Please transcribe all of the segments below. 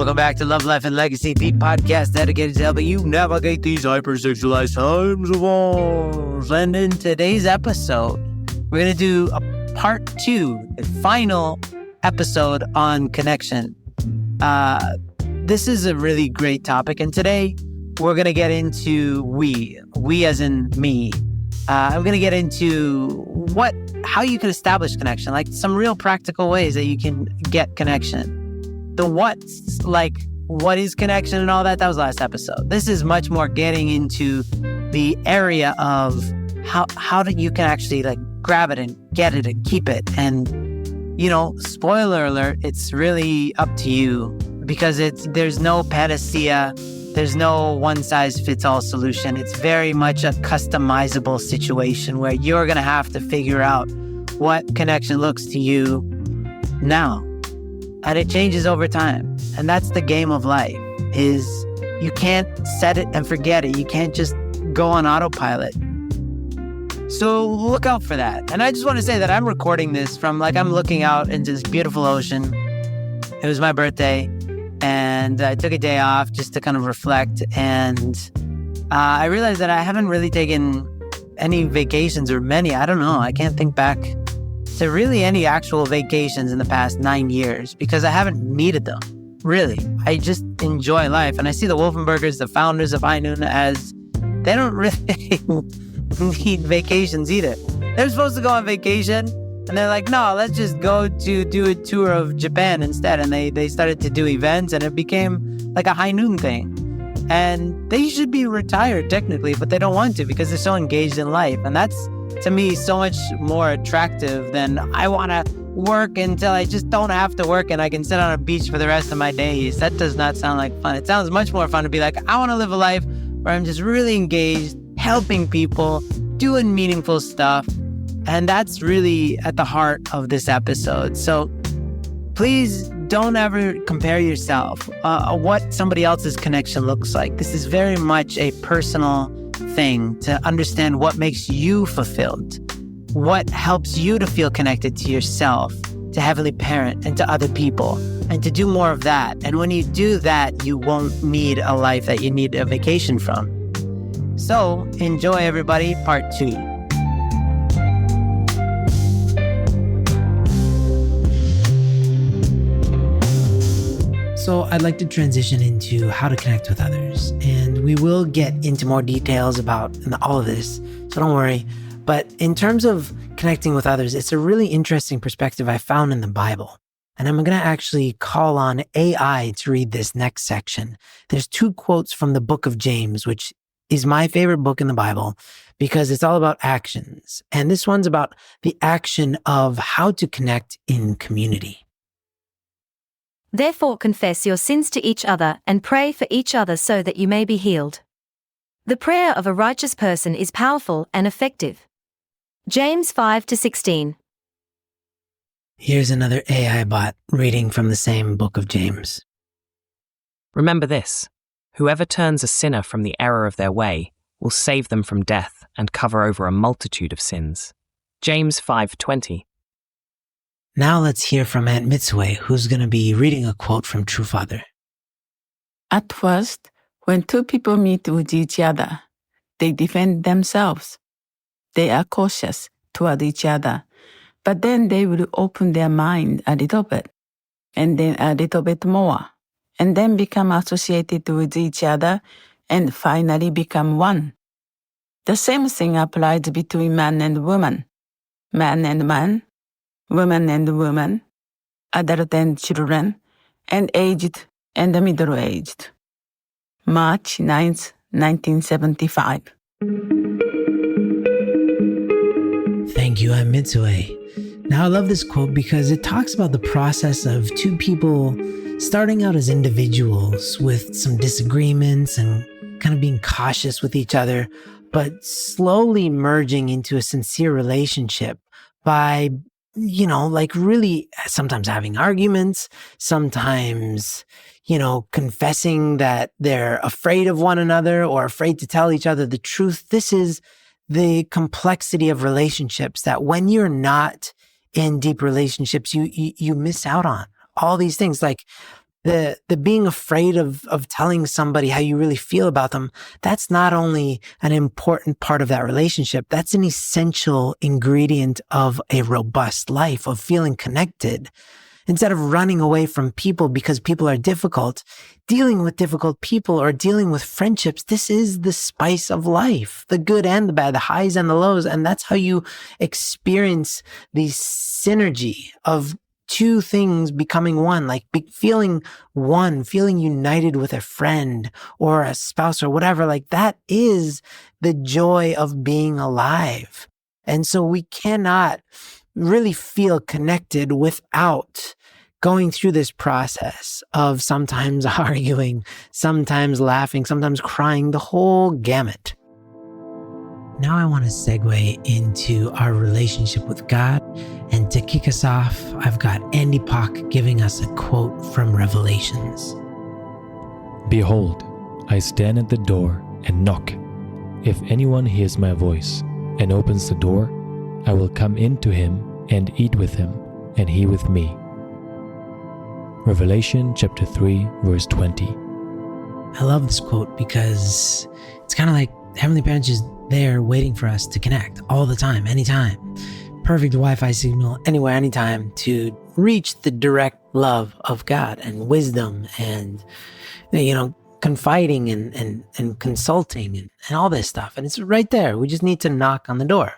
Welcome back to Love, Life, and Legacy, the podcast dedicated to helping you navigate these hypersexualized times of ours. And in today's episode, we're going to do a part 2, the final episode on connection. This is a really great topic, and today we're going to get into we as in me. I'm going to get into how you can establish connection, like some real practical ways that you can get connection. The what's, like what is connection and all that was last episode. This is much more getting into the area of how you can actually like grab it and get it and keep it. And, you know, spoiler alert, it's really up to you because there's no panacea. There's no one-size-fits-all solution. It's very much a customizable situation where you're going to have to figure out what connection looks to you now. And it changes over time. And that's the game of life, is you can't set it and forget it. You can't just go on autopilot. So look out for that. And I just want to say that I'm recording this from, I'm looking out into this beautiful ocean. It was my birthday. And I took a day off just to kind of reflect. And I realized that I haven't really taken any vacations or I don't know. I can't think back to really any actual vacations in the past 9 years because I haven't needed them. Really. I just enjoy life. And I see the Wolfenbergers, the founders of High Noon, as they don't really need vacations either. They're supposed to go on vacation. And they're like, no, let's just go to do a tour of Japan instead. And they started to do events and it became like a High Noon thing. And they should be retired technically, but they don't want to because they're so engaged in life. And that's, to me, so much more attractive than I want to work until I just don't have to work and I can sit on a beach for the rest of my days. That does not sound like fun. It sounds much more fun to be like, I want to live a life where I'm just really engaged, helping people, doing meaningful stuff. And that's really at the heart of this episode. So please don't ever compare yourself, what somebody else's connection looks like. This is very much a personal thing to understand what makes you fulfilled, what helps you to feel connected to yourself, to Heavenly Parent, and to other people, and to do more of that. And when you do that, you won't need a life that you need a vacation from. So enjoy, everybody, part 2. So I'd like to transition into how to connect with others. And we will get into more details about all of this, so don't worry. But in terms of connecting with others, it's a really interesting perspective I found in the Bible. And I'm going to actually call on AI to read this next section. There's 2 quotes from the book of James, which is my favorite book in the Bible because it's all about actions. And this one's about the action of how to connect in community. Therefore confess your sins to each other and pray for each other so that you may be healed. The prayer of a righteous person is powerful and effective. James 5-16. Here's another AI bot reading from the same book of James. Remember this, whoever turns a sinner from the error of their way will save them from death and cover over a multitude of sins. James 5:20. Now let's hear from Aunt Mitsue, who's going to be reading a quote from True Father. At first, when 2 people meet with each other, they defend themselves. They are cautious toward each other, but then they will open their mind a little bit, and then a little bit more, and then become associated with each other, and finally become one. The same thing applies between man and woman, man and man, woman and woman, adult and children, and aged and middle-aged. March 9th, 1975. Thank you, Aunt Mitsue. Now, I love this quote because it talks about the process of 2 people starting out as individuals with some disagreements and kind of being cautious with each other, but slowly merging into a sincere relationship by really sometimes having arguments, sometimes, confessing that they're afraid of one another or afraid to tell each other the truth. This is the complexity of relationships that when you're not in deep relationships, you miss out on all these things. Like the being afraid of telling somebody how you really feel about them, that's not only an important part of that relationship, that's an essential ingredient of a robust life, of feeling connected. Instead of running away from people because people are difficult, dealing with difficult people or dealing with friendships, this is the spice of life, the good and the bad, the highs and the lows. And that's how you experience the synergy of two things becoming one, like feeling one, feeling united with a friend or a spouse or whatever. Like that is the joy of being alive. And so we cannot really feel connected without going through this process of sometimes arguing, sometimes laughing, sometimes crying, the whole gamut. Now I want to segue into our relationship with God. And to kick us off, I've got Andy Pock giving us a quote from Revelations. Behold, I stand at the door and knock. If anyone hears my voice and opens the door, I will come in to him and eat with him, and he with me. Revelation chapter 3, verse 20. I love this quote because it's kind of like Heavenly Parents just there waiting for us to connect all the time, anytime. Perfect Wi-Fi signal anywhere, anytime to reach the direct love of God and wisdom and, confiding and consulting and all this stuff. And it's right there. We just need to knock on the door.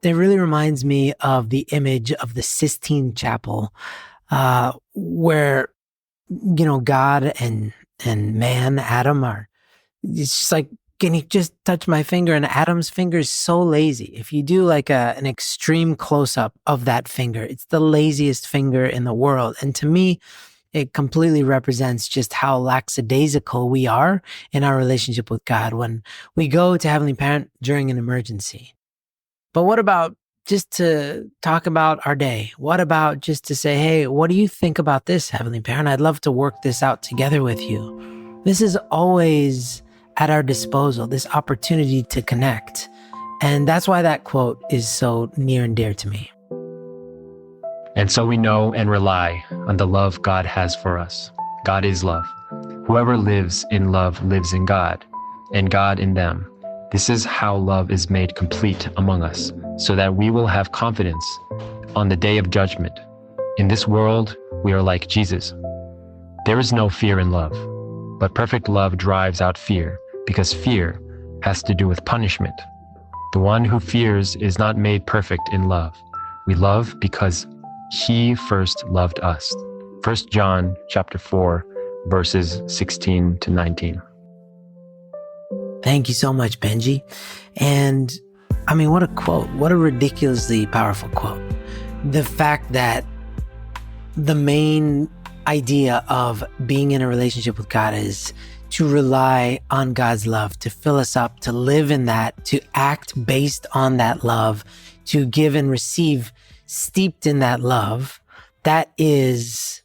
It really reminds me of the image of the Sistine Chapel, where, God and man, Adam it's just like, can you just touch my finger? And Adam's finger is so lazy. If you do like an extreme close-up of that finger, it's the laziest finger in the world. And to me, it completely represents just how lackadaisical we are in our relationship with God when we go to Heavenly Parent during an emergency. But what about just to talk about our day? What about just to say, hey, what do you think about this, Heavenly Parent? I'd love to work this out together with you. This is always at our disposal, this opportunity to connect. And that's why that quote is so near and dear to me. And so we know and rely on the love God has for us. God is love. Whoever lives in love lives in God, and God in them. This is how love is made complete among us, so that we will have confidence on the day of judgment. In this world, we are like Jesus. There is no fear in love, but perfect love drives out fear, because fear has to do with punishment. The one who fears is not made perfect in love. We love because He first loved us. 1 John chapter 4, verses 16 to 19. Thank you so much, Benji. And I mean, what a quote. What a ridiculously powerful quote. The fact that the main idea of being in a relationship with God is to rely on God's love, to fill us up, to live in that, to act based on that love, to give and receive steeped in that love. That is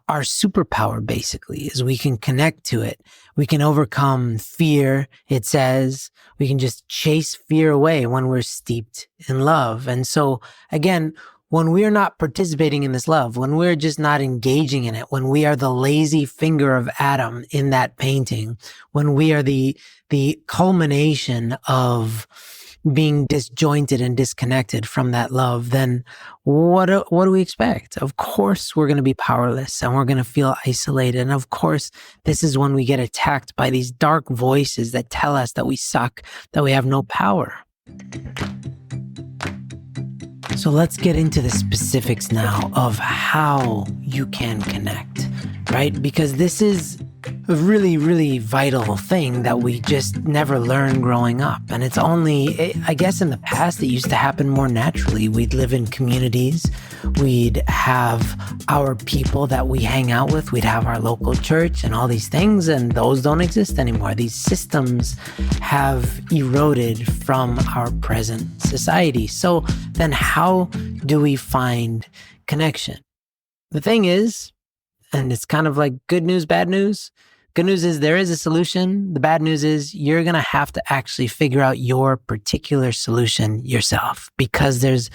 our superpower, basically, is we can connect to it. We can overcome fear, it says. We can just chase fear away when we're steeped in love. And so, again, when we're not participating in this love, when we're just not engaging in it, when we are the lazy finger of Adam in that painting, when we are the culmination of being disjointed and disconnected from that love, then what do we expect? Of course, we're going to be powerless and we're going to feel isolated. And of course, this is when we get attacked by these dark voices that tell us that we suck, that we have no power. So let's get into the specifics now of how you can connect, right? Because this is a really, really vital thing that we just never learned growing up. And it's only, I guess in the past, it used to happen more naturally. We'd live in communities. We'd have our people that we hang out with. We'd have our local church and all these things, and those don't exist anymore. These systems have eroded from our present society. So then how do we find connection? The thing is, and it's kind of like good news, bad news. Good news is there is a solution. The bad news is you're going to have to actually figure out your particular solution yourself, because there's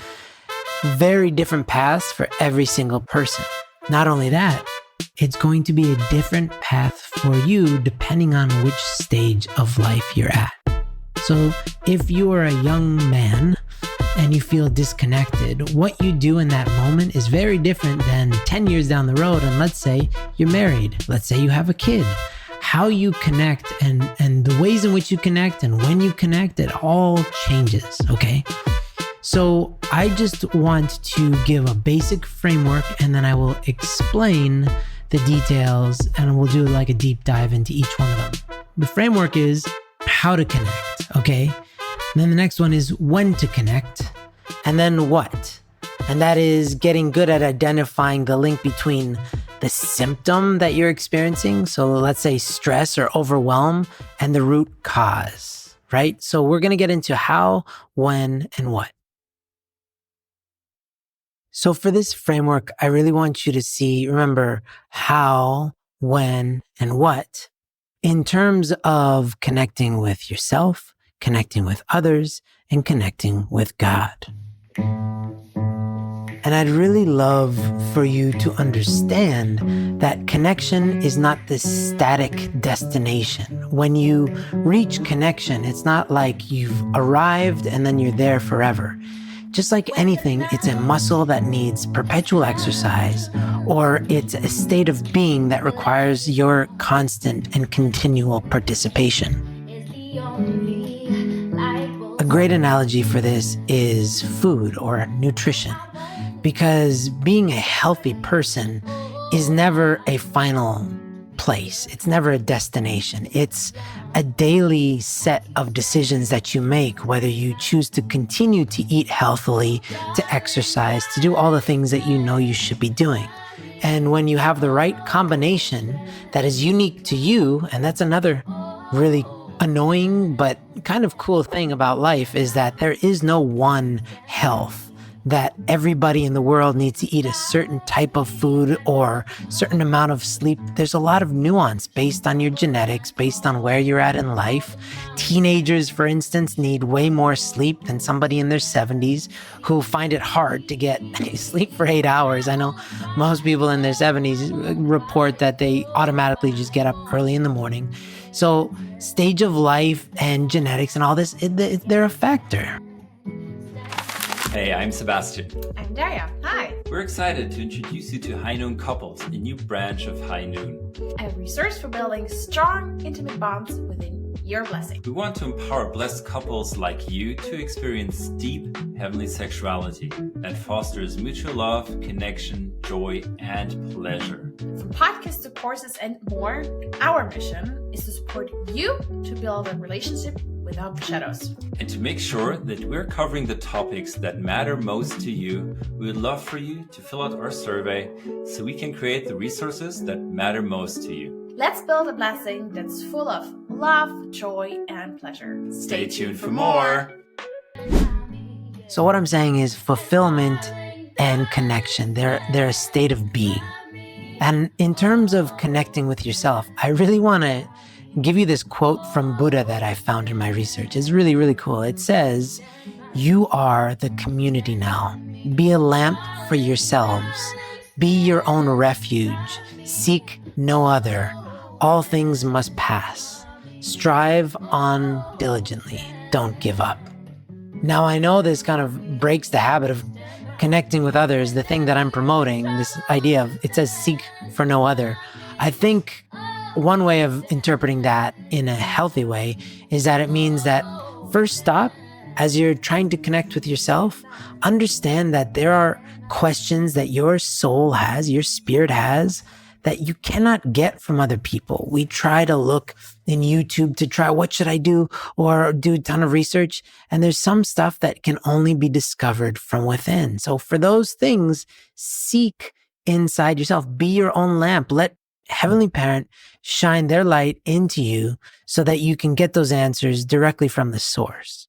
very different paths for every single person. Not only that, it's going to be a different path for you depending on which stage of life you're at. So if you are a young man and you feel disconnected, what you do in that moment is very different than 10 years down the road. And let's say you're married. Let's say you have a kid. How you connect and the ways in which you connect and when you connect, it all changes, okay? So I just want to give a basic framework and then I will explain the details and we'll do like a deep dive into each one of them. The framework is how to connect, okay? And then the next one is when to connect, and then what? And that is getting good at identifying the link between the symptom that you're experiencing. So let's say stress or overwhelm and the root cause, right? So we're going to get into how, when, and what. So for this framework, I really want you to see, remember how, when, and what in terms of connecting with yourself, connecting with others, and connecting with God. And I'd really love for you to understand that connection is not this static destination. When you reach connection, it's not like you've arrived and then you're there forever. Just like anything, it's a muscle that needs perpetual exercise, or it's a state of being that requires your constant and continual participation. A great analogy for this is food or nutrition, because being a healthy person is never a final place. It's never a destination. It's a daily set of decisions that you make, whether you choose to continue to eat healthily, to exercise, to do all the things that you know you should be doing. And when you have the right combination that is unique to you, and that's another really annoying but kind of cool thing about life, is that there is no one health, that everybody in the world needs to eat a certain type of food or certain amount of sleep. There's a lot of nuance based on your genetics, based on where you're at in life. Teenagers, for instance, need way more sleep than somebody in their 70s who find it hard to get sleep for 8 hours. I know most people in their 70s report that they automatically just get up early in the morning. So stage of life and genetics and all this, they're a factor. Hey, I'm Sebastian. I'm Daria. Hi. We're excited to introduce you to High Noon Couples, a new branch of High Noon. A resource for building strong, intimate bonds within your blessing. We want to empower blessed couples like you to experience deep, heavenly sexuality that fosters mutual love, connection, joy, and pleasure. From podcasts to courses and more, our mission is to support you to build a relationship without the shadows. And to make sure that we're covering the topics that matter most to you, we would love for you to fill out our survey so we can create the resources that matter most to you. Let's build a blessing that's full of love, joy, and pleasure. Stay tuned for more. So what I'm saying is fulfillment and connection, they're a state of being. And in terms of connecting with yourself, I really want to give you this quote from Buddha that I found in my research. It's really, really cool. It says, "You are the community now. Be a lamp for yourselves. Be your own refuge. Seek no other. All things must pass. Strive on diligently. Don't give up." Now, I know this kind of breaks the habit of connecting with others, the thing that I'm promoting, this idea of, it says seek for no other. I think one way of interpreting that in a healthy way is that it means that first stop, as you're trying to connect with yourself, understand that there are questions that your soul has, your spirit has, that you cannot get from other people. We try to look in YouTube to try, what should I do? Or do a ton of research. And there's some stuff that can only be discovered from within. So for those things, seek inside yourself. Be your own lamp. Let Heavenly Parent shine their light into you so that you can get those answers directly from the source.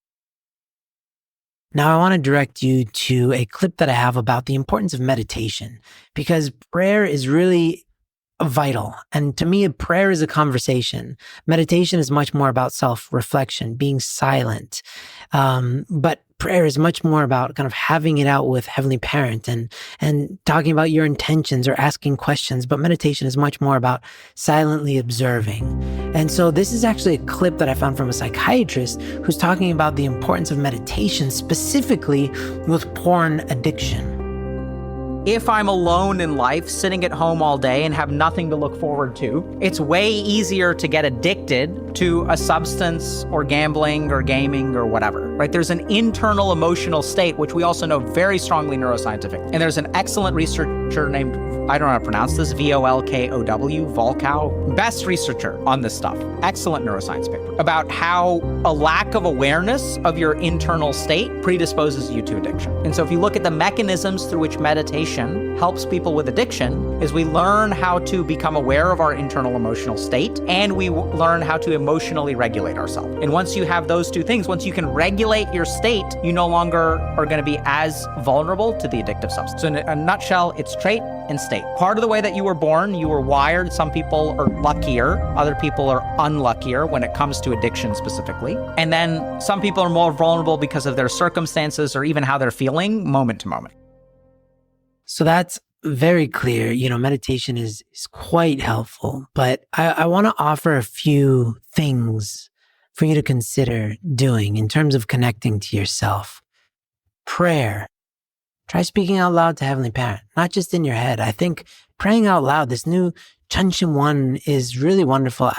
Now, I want to direct you to a clip that I have about the importance of meditation, because prayer is really vital. And to me, prayer is a conversation. Meditation is much more about self-reflection, being silent. But prayer is much more about kind of having it out with Heavenly Parent and talking about your intentions or asking questions. But meditation is much more about silently observing. And so this is actually a clip that I found from a psychiatrist who's talking about the importance of meditation, specifically with porn addiction. If I'm alone in life, sitting at home all day and have nothing to look forward to, it's way easier to get addicted to a substance or gambling or gaming or whatever, right? There's an internal emotional state, which we also know very strongly neuroscientific. And there's an excellent researcher named, I don't know how to pronounce this, Volkow, best researcher on this stuff. Excellent neuroscience paper about how a lack of awareness of your internal state predisposes you to addiction. And so if you look at the mechanisms through which meditation helps people with addiction, is we learn how to become aware of our internal emotional state, and we learn how to emotionally regulate ourselves. And once you have those two things, once you can regulate your state, you no longer are going to be as vulnerable to the addictive substance. So in a nutshell, it's trait and state. Part of the way that you were born, you were wired. Some people are luckier, other people are unluckier when it comes to addiction specifically. And then some people are more vulnerable because of their circumstances or even how they're feeling moment to moment. So that's very clear. Meditation is quite helpful, but I want to offer a few things for you to consider doing in terms of connecting to yourself. Prayer. Try speaking out loud to Heavenly Parent, not just in your head. I think praying out loud, this new Chunshim One is really wonderful.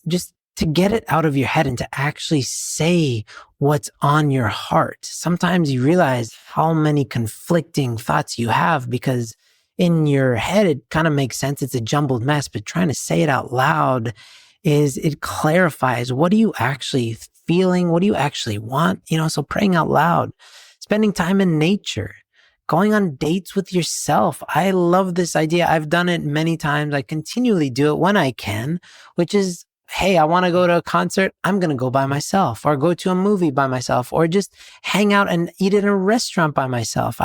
Just to get it out of your head and to actually say what's on your heart. Sometimes you realize how many conflicting thoughts you have because in your head, it kind of makes sense. It's a jumbled mess, but trying to say it out loud it clarifies, what are you actually feeling? What do you actually want? So praying out loud, spending time in nature, going on dates with yourself. I love this idea. I've done it many times. I continually do it when I can, which is, hey, I want to go to a concert. I'm going to go by myself, or go to a movie by myself, or just hang out and eat in a restaurant by myself.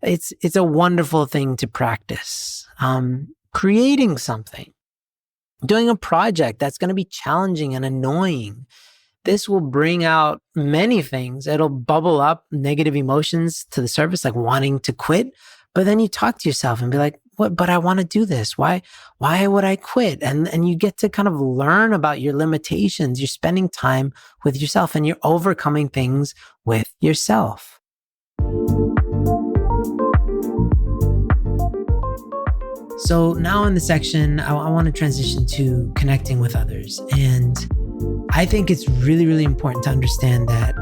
It's a wonderful thing to practice. Creating something, doing a project that's going to be challenging and annoying. This will bring out many things. It'll bubble up negative emotions to the surface, like wanting to quit. But then you talk to yourself and be like, what? But I want to do this. Why would I quit? And you get to kind of learn about your limitations. You're spending time with yourself and you're overcoming things with yourself. So now in the section, I want to transition to connecting with others. And I think it's really, really important to understand that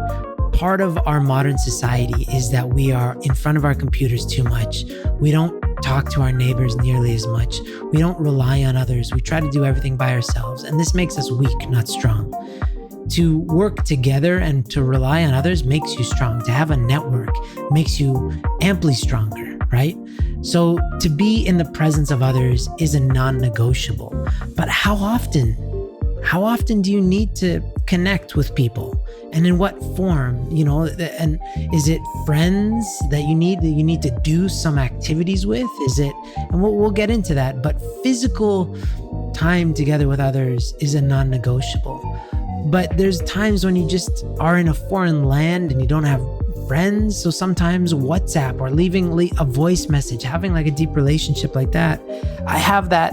part of our modern society is that we are in front of our computers too much. We don't talk to our neighbors nearly as much. We don't rely on others. We try to do everything by ourselves. And this makes us weak, not strong. To work together and to rely on others makes you strong. To have a network makes you amply stronger, right? So to be in the presence of others is a non-negotiable. But how often do you need to connect with people? And in what form? And is it friends that you need to do some activities with? Is it, and we'll get into that, but physical time together with others is a non-negotiable. But there's times when you just are in a foreign land and you don't have friends. So sometimes WhatsApp or leaving a voice message, having like a deep relationship like that. I have that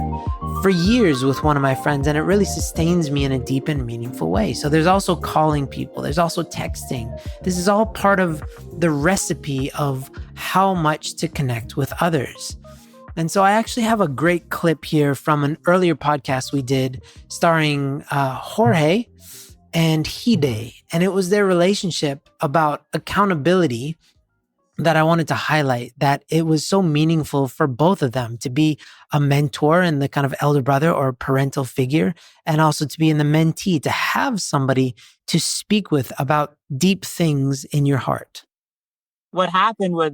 for years with one of my friends, and it really sustains me in a deep and meaningful way. So there's also calling people. There's also texting. This is all part of the recipe of how much to connect with others. And so I actually have a great clip here from an earlier podcast we did starring Jorge and Hide. And it was their relationship about accountability that I wanted to highlight, that it was so meaningful for both of them to be a mentor and the kind of elder brother or parental figure, and also to be in the mentee, to have somebody to speak with about deep things in your heart. What happened was,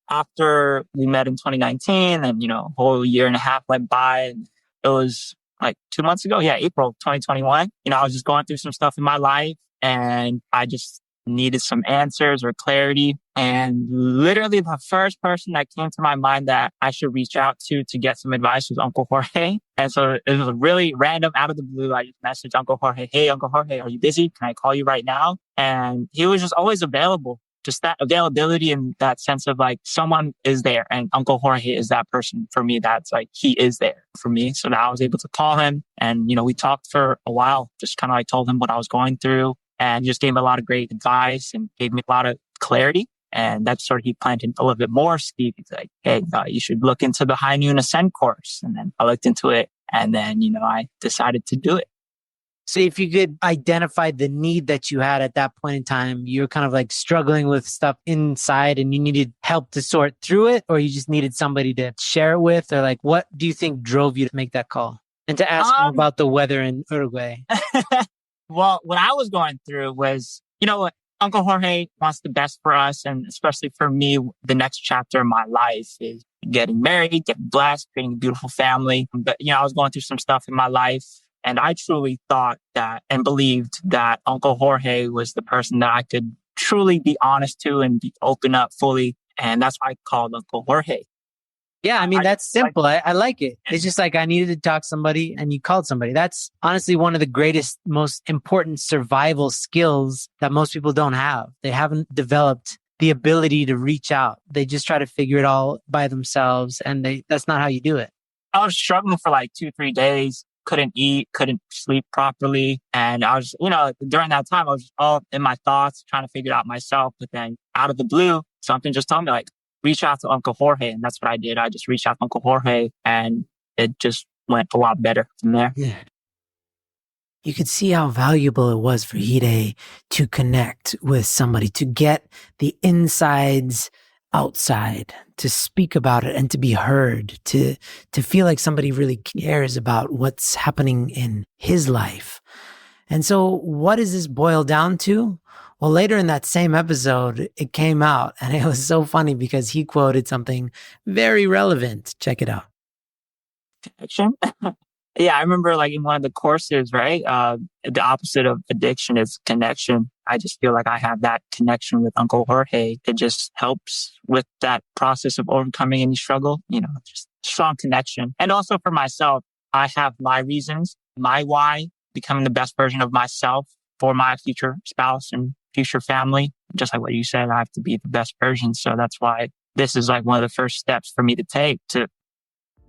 after we met in 2019 and, a whole year and a half went by, and it was 2 months ago. Yeah, April 2021. I was just going through some stuff in my life, and I just needed some answers or clarity. And literally the first person that came to my mind that I should reach out to get some advice was Uncle Jorge. And so it was really random, out of the blue. I just messaged Uncle Jorge, "Hey, Uncle Jorge, are you busy? Can I call you right now?" And he was just always available. Just that availability and that sense of like someone is there. And Uncle Jorge is that person for me. That's like, he is there for me. So now I was able to call him and, we talked for a while, just kind of like told him what I was going through and just gave me a lot of great advice and gave me a lot of clarity. And that's sort of, he planted a little bit more seed. He's like, "Hey, you should look into the High Noon Ascend course." And then I looked into it and then, I decided to do it. So if you could identify the need that you had at that point in time, you're kind of like struggling with stuff inside and you needed help to sort through it, or you just needed somebody to share it with, or like, what do you think drove you to make that call and to ask him about the weather in Uruguay? Well, what I was going through was, Uncle Jorge wants the best for us. And especially for me, the next chapter of my life is getting married, getting blessed, creating a beautiful family. But, I was going through some stuff in my life. And I truly thought that and believed that Uncle Jorge was the person that I could truly be honest to and open up fully. And that's why I called Uncle Jorge. Yeah, I mean, that's simple. I like it. It's just like I needed to talk to somebody and you called somebody. That's honestly one of the greatest, most important survival skills that most people don't have. They haven't developed the ability to reach out. They just try to figure it all by themselves. And that's not how you do it. I was struggling for like 2-3 days. Couldn't eat, couldn't sleep properly. And I was, during that time, I was all in my thoughts, trying to figure it out myself. But then out of the blue, something just told me like, reach out to Uncle Jorge. And that's what I did. I just reached out to Uncle Jorge and it just went a lot better from there. Yeah. You could see how valuable it was for Hide to connect with somebody, to get the insides outside, to speak about it and to be heard, to feel like somebody really cares about what's happening in his life. And so what does this boil down to? Well, later in that same episode, it came out and it was so funny because he quoted something very relevant. Check it out. Connection. Yeah, I remember like in one of the courses, right? The opposite of addiction is connection. I just feel like I have that connection with Uncle Jorge. It just helps with that process of overcoming any struggle, just strong connection. And also for myself, I have my reasons, my why, becoming the best version of myself for my future spouse and future family. Just like what you said, I have to be the best version. So that's why this is like one of the first steps for me to take to.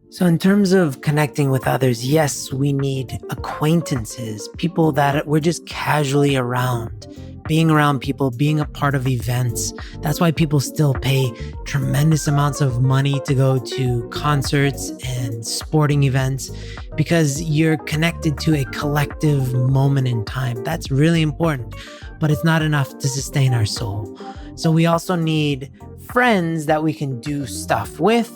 So in terms of connecting with others, yes, we need acquaintances, people that we're just casually around, being around people, being a part of events. That's why people still pay tremendous amounts of money to go to concerts and sporting events, because you're connected to a collective moment in time. That's really important, but it's not enough to sustain our soul. So we also need friends that we can do stuff with,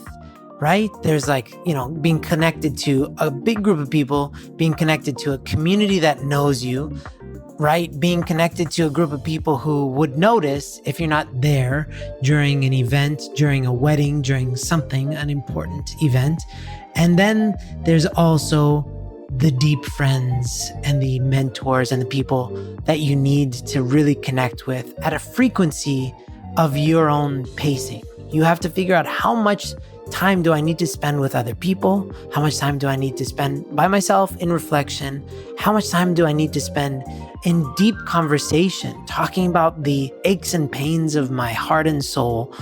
right? There's like, being connected to a big group of people, being connected to a community that knows you, right? Being connected to a group of people who would notice if you're not there during an event, during a wedding, during something, an important event. And then there's also the deep friends and the mentors and the people that you need to really connect with at a frequency of your own pacing. You have to figure out how much time do I need to spend with other people? How much time do I need to spend by myself in reflection? How much time do I need to spend in deep conversation, talking about the aches and pains of my heart and soul,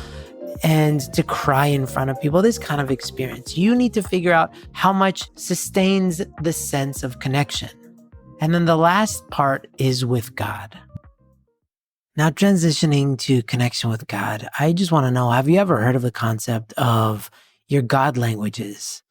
and to cry in front of people? This kind of experience. You need to figure out how much sustains the sense of connection. And then the last part is with God. Now, transitioning to connection with God, I just want to know, have you ever heard of the concept of your God languages?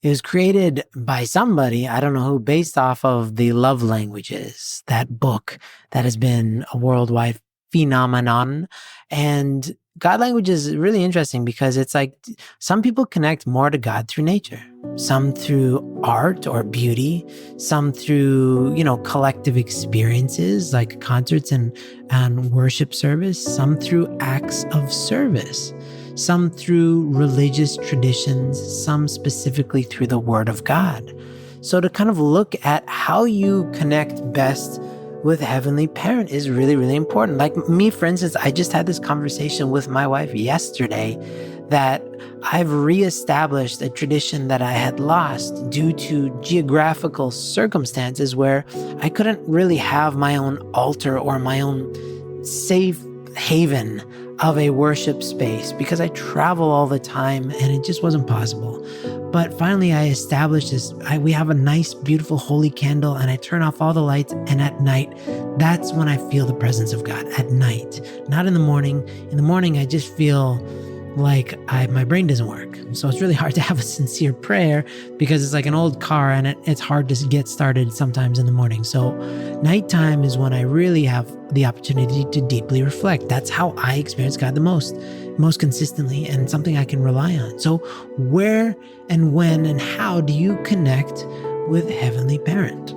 It was created by somebody, I don't know who, based off of the Love Languages, that book that has been a worldwide phenomenon. And God languages is really interesting because it's like some people connect more to God through nature, some through art or beauty, some through, collective experiences like concerts and worship service, some through acts of service, some through religious traditions, some specifically through the Word of God. So to kind of look at how you connect best with Heavenly Parent is really, really important. Like me, for instance, I just had this conversation with my wife yesterday that I've reestablished a tradition that I had lost due to geographical circumstances where I couldn't really have my own altar or my own safe haven of a worship space because I travel all the time and it just wasn't possible. But finally I established this. We have a nice, beautiful, holy candle and I turn off all the lights, and at night, that's when I feel the presence of God, at night, not in the morning. In the morning, I just feel like my brain doesn't work. So it's really hard to have a sincere prayer because it's like an old car and it's hard to get started sometimes in the morning. So nighttime is when I really have the opportunity to deeply reflect. That's how I experience God the most consistently, and something I can rely on. So where and when and how do you connect with Heavenly Parent?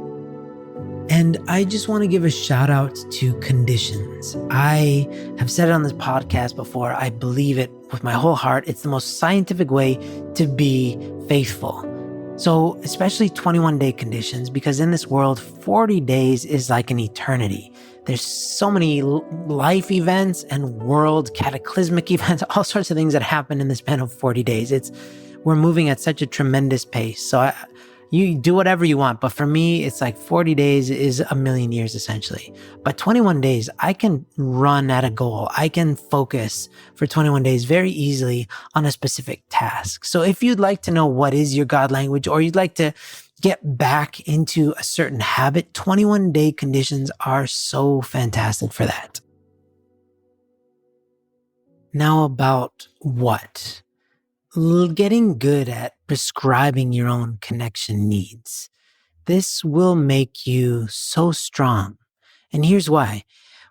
And I just want to give a shout out to conditions. I have said it on this podcast before. I believe it with my whole heart. It's the most scientific way to be faithful. So especially 21-day conditions, because in this world, 40 days is like an eternity. There's so many life events and world cataclysmic events, all sorts of things that happen in the span of 40 days. We're moving at such a tremendous pace. So you do whatever you want. But for me, it's like 40 days is a million years essentially. But 21 days, I can run at a goal. I can focus for 21 days very easily on a specific task. So if you'd like to know what is your God language, or you'd like to get back into a certain habit, 21-day conditions are so fantastic for that. Now about what? Getting good at prescribing your own connection needs. This will make you so strong. And here's why.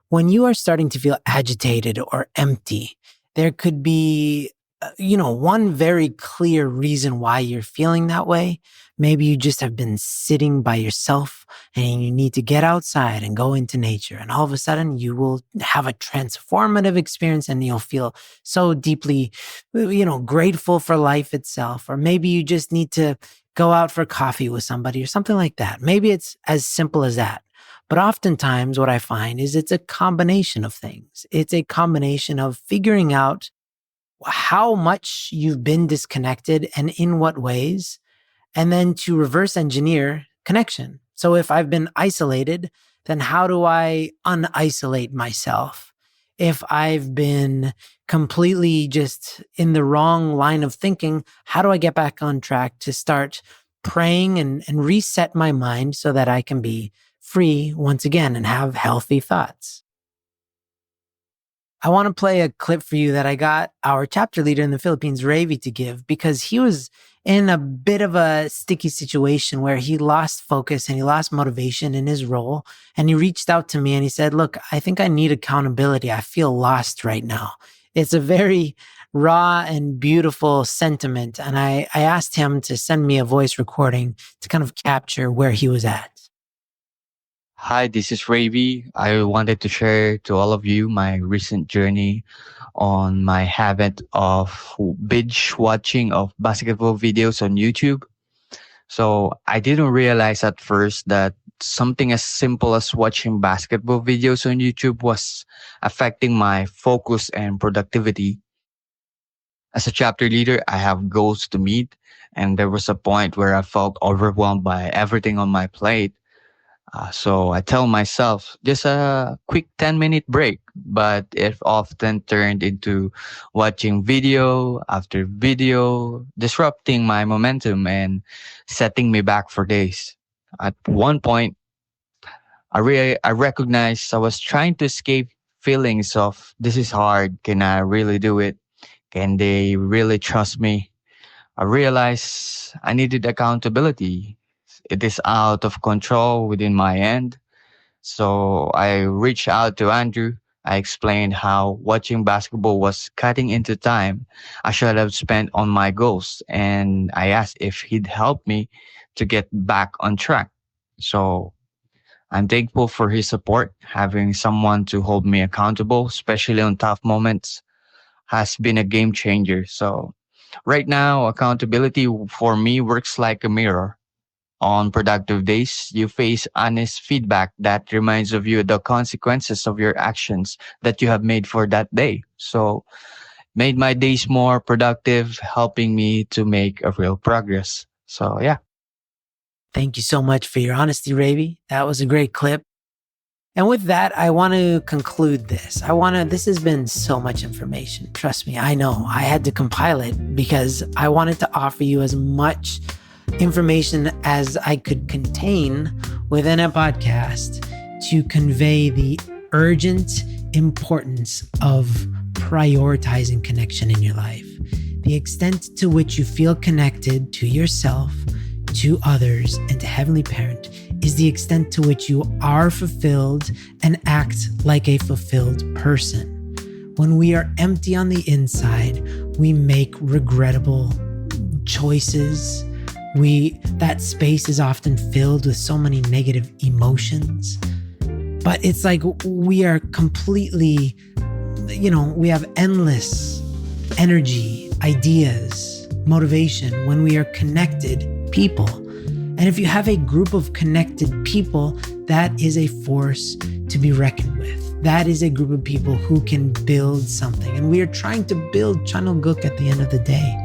When you are starting to feel agitated or empty, there could be, one very clear reason why you're feeling that way. Maybe you just have been sitting by yourself and you need to get outside and go into nature. And all of a sudden you will have a transformative experience and you'll feel so deeply, grateful for life itself. Or maybe you just need to go out for coffee with somebody or something like that. Maybe it's as simple as that. But oftentimes what I find is it's a combination of things. It's a combination of figuring out how much you've been disconnected and in what ways, and then to reverse engineer connection. So if I've been isolated, then how do I unisolate myself? If I've been completely just in the wrong line of thinking, how do I get back on track to start praying and reset my mind so that I can be free once again and have healthy thoughts? I want to play a clip for you that I got our chapter leader in the Philippines, Ravi, to give, because he was in a bit of a sticky situation where he lost focus and he lost motivation in his role. And he reached out to me and he said, look, I think I need accountability. I feel lost right now. It's a very raw and beautiful sentiment. And I asked him to send me a voice recording to kind of capture where he was at. Hi, this is Ravi. I wanted to share to all of you my recent journey on my habit of binge watching of basketball videos on YouTube. So I didn't realize at first that something as simple as watching basketball videos on YouTube was affecting my focus and productivity. As a chapter leader, I have goals to meet, and there was a point where I felt overwhelmed by everything on my plate. So I tell myself just a quick 10-minute break, but it often turned into watching video after video, disrupting my momentum and setting me back for days. At one point, I recognized I was trying to escape feelings of this is hard. Can I really do it? Can they really trust me? I realized I needed accountability. It is out of control within my end. So I reached out to Andrew. I explained how watching basketball was cutting into time I should have spent on my goals. And I asked if he'd help me to get back on track. So I'm thankful for his support. Having someone to hold me accountable, especially on tough moments, has been a game changer. So right now, accountability for me works like a mirror. On productive days, you face honest feedback that reminds of you the consequences of your actions that you have made for that day. So made my days more productive, helping me to make a real progress. So yeah. Thank you so much for your honesty, Ravi. That was a great clip. And with that, I want to conclude this. This has been so much information. Trust me, I know. I had to compile it because I wanted to offer you as much information as I could contain within a podcast to convey the urgent importance of prioritizing connection in your life. The extent to which you feel connected to yourself, to others, and to Heavenly Parent is the extent to which you are fulfilled and act like a fulfilled person. When we are empty on the inside, we make regrettable choices. That space is often filled with so many negative emotions. But it's like we are completely, we have endless energy, ideas, motivation when we are connected people. And if you have a group of connected people, that is a force to be reckoned with. That is a group of people who can build something. And we are trying to build Chanulguk at the end of the day.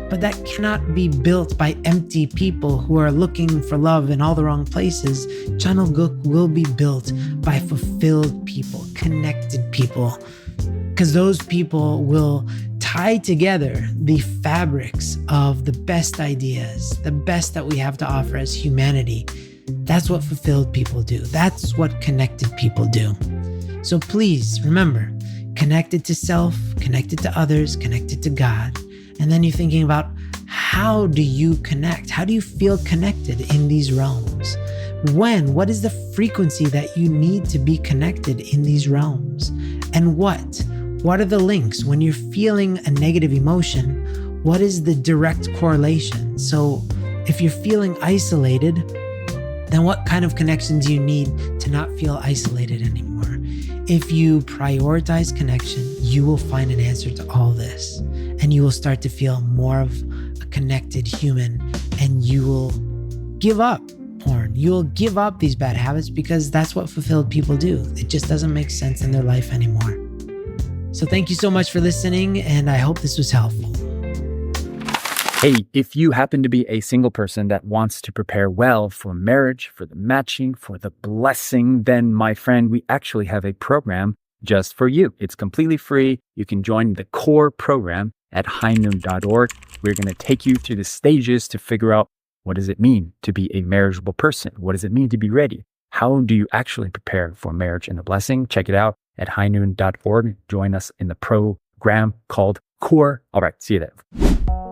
But that cannot be built by empty people who are looking for love in all the wrong places. Chanulguk will be built by fulfilled people, connected people, because those people will tie together the fabrics of the best ideas, the best that we have to offer as humanity. That's what fulfilled people do. That's what connected people do. So please remember, connected to self, connected to others, connected to God. And then you're thinking about, how do you connect? How do you feel connected in these realms? What is the frequency that you need to be connected in these realms? And what are the links? When you're feeling a negative emotion, what is the direct correlation? So if you're feeling isolated, then what kind of connection do you need to not feel isolated anymore? If you prioritize connection, you will find an answer to all this. And you will start to feel more of a connected human, and you will give up porn. You will give up these bad habits because that's what fulfilled people do. It just doesn't make sense in their life anymore. So thank you so much for listening, and I hope this was helpful. Hey, if you happen to be a single person that wants to prepare well for marriage, for the matching, for the blessing, then my friend, we actually have a program just for you. It's completely free. You can join the core program at highnoon.org. We're going to take you through the stages to figure out, what does it mean to be a marriageable person? What does it mean to be ready? How do you actually prepare for marriage and the blessing? Check it out at highnoon.org. Join us in the program called Core. All right, see you there.